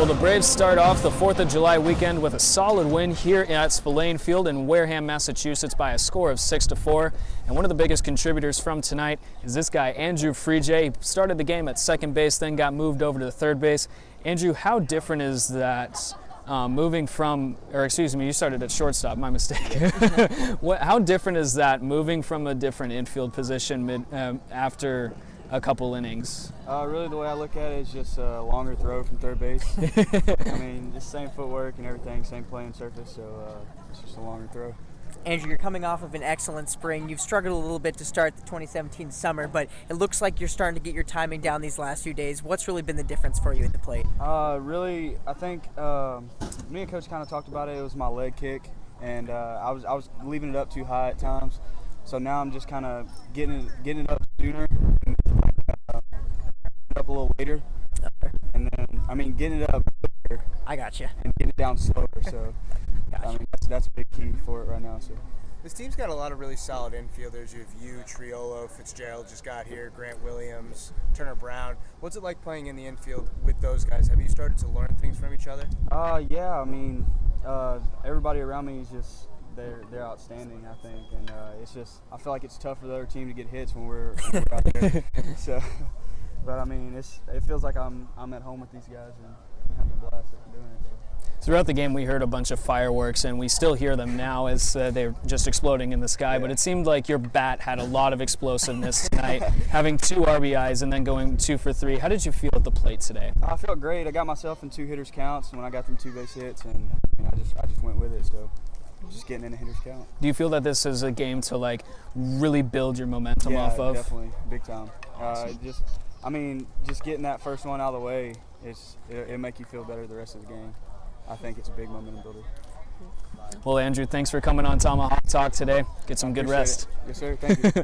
Well, the Braves start off the 4th of July weekend with a solid win here at Spillane Field in Wareham, Massachusetts by a score of 6-4. And one of the biggest contributors from tonight is this guy, Andrew Frejia. He started the game at second base, then got moved over to third base. Andrew, how different is that moving from, or excuse me, you started at shortstop, my mistake. How different is that moving from a different infield position after a couple innings? Really, the way I look at it is just a longer throw from third base. I mean, just same footwork and everything, same playing surface, so it's just a longer throw. Andrew, you're coming off of an excellent spring. You've struggled a little bit to start the 2017 summer, but it looks like you're starting to get your timing down these last few days. What's really been the difference for you at the plate? Really, I think me and Coach kind of talked about it. It was my leg kick, and I was leaving it up too high at times. So now I'm just kind of getting it up sooner, and up a little later, and then getting it up quicker. I got you. And getting it down slower. So Gotcha. I mean that's a big key for it right now. So this team's got a lot of really solid infielders. You have Triolo, Fitzgerald just got here, Grant Williams, Turner Brown. What's it like playing in the infield with those guys? Have you started to learn things from each other? Yeah. I mean, everybody around me is just. They're outstanding, I think, and it's just I feel like it's tough for the other team to get hits when we're out there. So, but I mean, it feels like I'm at home with these guys and having a blast doing it. So. Throughout the game, we heard a bunch of fireworks, and we still hear them now as they're just exploding in the sky. Yeah. But it seemed like your bat had a lot of explosiveness tonight, having 2 RBIs and then going 2 for 3. How did you feel at the plate today? I felt great. I got myself in 2 hitters counts when I got them 2 base hits, and I just went with it. So. Just getting in a hitter's count. Do you feel that this is a game to really build your momentum off of? Yeah, definitely, big time. Awesome. Just getting that first one out of the way, it'll make you feel better the rest of the game. I think it's a big momentum builder. Well, Andrew, thanks for coming on Tomahawk Talk today. Get some good rest. Yes, sir. Thank you.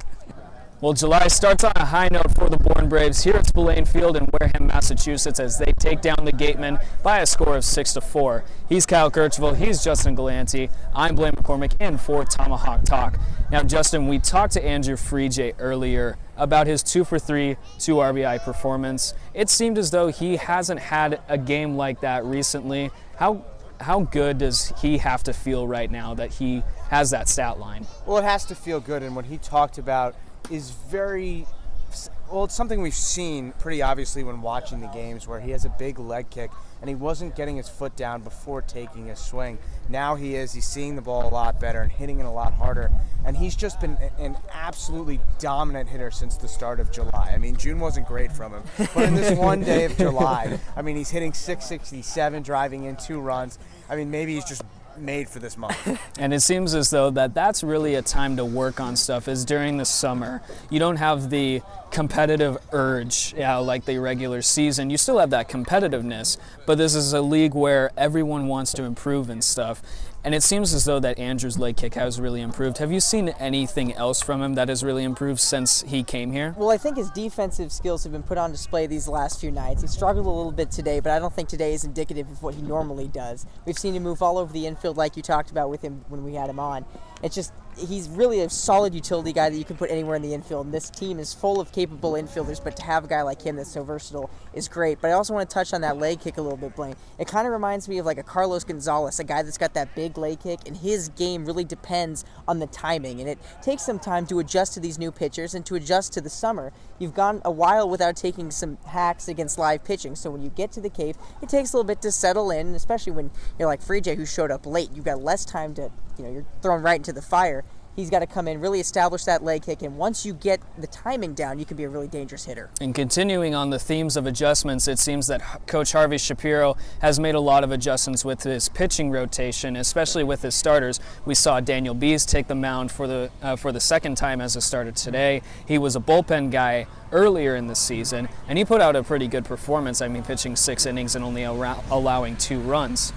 Well, July starts on a high note for the Bourne Braves here at Spillane Field in Wareham, Massachusetts, as they take down the Gatemen by a score of 6-4. He's Kyle Kirchville, he's Justin Galanti, I'm Blaine McCormick, and for Tomahawk Talk. Now, Justin, we talked to Andrew Frejia earlier about his 2 for 3, 2 RBI performance. It seemed as though he hasn't had a game like that recently. How good does he have to feel right now that he has that stat line? Well, it has to feel good, and what he talked about is it's something we've seen pretty obviously when watching the games, where he has a big leg kick and he wasn't getting his foot down before taking a swing. Now he's seeing the ball a lot better and hitting it a lot harder, and he's just been an absolutely dominant hitter since the start of July. I mean, June wasn't great from him, but in this one day of July, I mean, he's hitting .667, driving in 2 runs. I mean, maybe he's just made for this month. And it seems as though that's really a time to work on stuff, is during the summer. You don't have the competitive urge like the regular season. You still have that competitiveness, but this is a league where everyone wants to improve and stuff. And it seems as though that Andrew's leg kick has really improved. Have you seen anything else from him that has really improved since he came here? Well, I think his defensive skills have been put on display these last few nights. He struggled a little bit today, but I don't think today is indicative of what he normally does. We've seen him move all over the infield like you talked about with him when we had him on. It's just, he's really a solid utility guy that you can put anywhere in the infield, and this team is full of capable infielders, but to have a guy like him that's so versatile is great. But I also want to touch on that leg kick a little bit, Blaine. It kind of reminds me of like a Carlos Gonzalez, a guy that's got that big leg kick, and his game really depends on the timing, and it takes some time to adjust to these new pitchers and to adjust to the summer. You've gone a while without taking some hacks against live pitching, so when you get to the cave, it takes a little bit to settle in, especially when you're like Frejia, who showed up late. You've got less time to, you're thrown right into the fire. He's got to come in, really establish that leg kick, and once you get the timing down, you can be a really dangerous hitter. And continuing on the themes of adjustments, it seems that Coach Harvey Shapiro has made a lot of adjustments with his pitching rotation, especially with his starters. We saw Daniel Bees take the mound for the second time as a starter today. He was a bullpen guy earlier in the season, and he put out a pretty good performance. I mean, pitching 6 innings and only allowing 2 runs.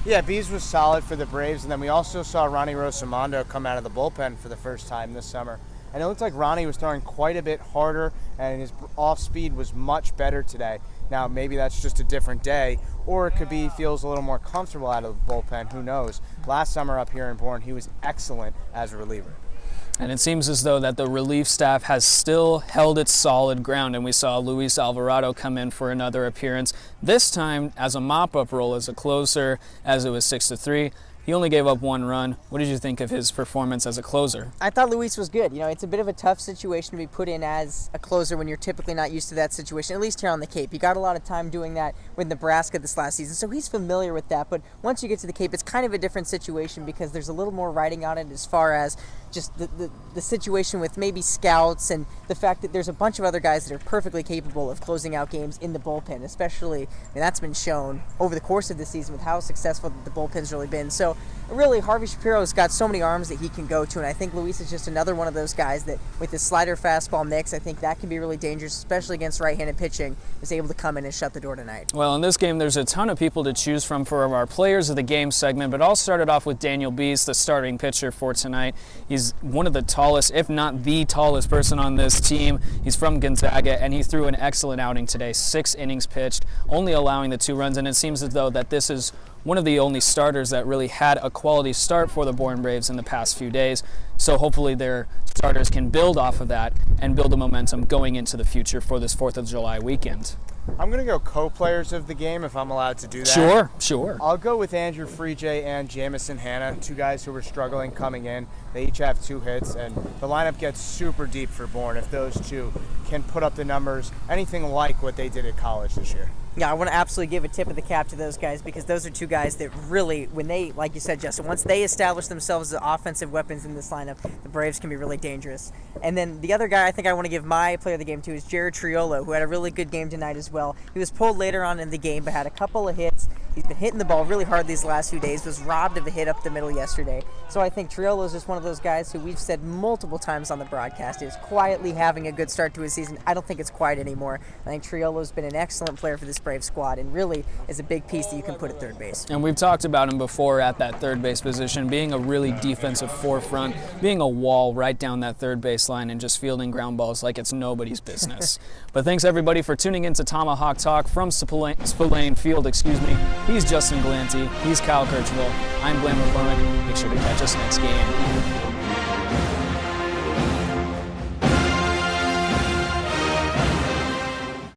Yeah, Bees was solid for the Braves, and then we also saw Ronnie Rosamondo come out of the bullpen for the first time this summer. And it looked like Ronnie was throwing quite a bit harder, and his off-speed was much better today. Now, maybe that's just a different day, or it could be he feels a little more comfortable out of the bullpen. Who knows? Last summer up here in Bourne, he was excellent as a reliever. And it seems as though that the relief staff has still held its solid ground, and we saw Luis Alvarado come in for another appearance, this time as a mop-up role as a closer, as it was 6-3. He only gave up 1 run. What did you think of his performance as a closer? I thought Luis was good. You know, it's a bit of a tough situation to be put in as a closer when you're typically not used to that situation, at least here on the Cape. You got a lot of time doing that with Nebraska this last season, so he's familiar with that. But once you get to the Cape, it's kind of a different situation because there's a little more writing on it as far as just the situation with maybe scouts and the fact that there's a bunch of other guys that are perfectly capable of closing out games in the bullpen, especially, and that's been shown over the course of the season with how successful the bullpen's really been. So really, Harvey Shapiro's got so many arms that he can go to, and I think Luis is just another one of those guys that with his slider fastball mix, I think that can be really dangerous, especially against right-handed pitching, is able to come in and shut the door tonight. Well, in this game, there's a ton of people to choose from for our players of the game segment, but I'll start it off with Daniel Bees, the starting pitcher for tonight. He's one of the tallest, if not the tallest person on this team. He's from Gonzaga, and he threw an excellent outing today. 6 innings pitched, only allowing the 2 runs, and it seems as though that this is one of the only starters that really had a quality start for the Bourne Braves in the past few days. So hopefully their starters can build off of that and build a momentum going into the future for this 4th of July weekend. I'm going to go co-players of the game if I'm allowed to do that. Sure. I'll go with Andrew Frejia and Jamison Hanna, 2 guys who were struggling coming in. They each have 2 hits, and the lineup gets super deep for Bourne if those 2 can put up the numbers, anything like what they did at college this year. Yeah, I want to absolutely give a tip of the cap to those guys because those are 2 guys that really, when they, like you said, Justin, once they establish themselves as offensive weapons in this lineup, the Braves can be really dangerous. And then the other guy I think I want to give my player of the game to is Jared Triolo, who had a really good game tonight as well. He was pulled later on in the game, but had a couple of hits. He's been hitting the ball really hard these last few days, was robbed of a hit up the middle yesterday. So I think Triolo is just one of those guys who we've said multiple times on the broadcast is quietly having a good start to his season. I don't think it's quiet anymore. I think Triolo's been an excellent player for this Brave squad and really is a big piece that you can put at third base. And we've talked about him before at that third base position, being a really defensive forefront, being a wall right down that third base line and just fielding ground balls like it's nobody's business. But thanks everybody for tuning in to Tomahawk Talk from Spillane Field, He's Justin Galante, he's Kyle Kirchville, I'm Blaine McCormick. Make sure to catch us next game.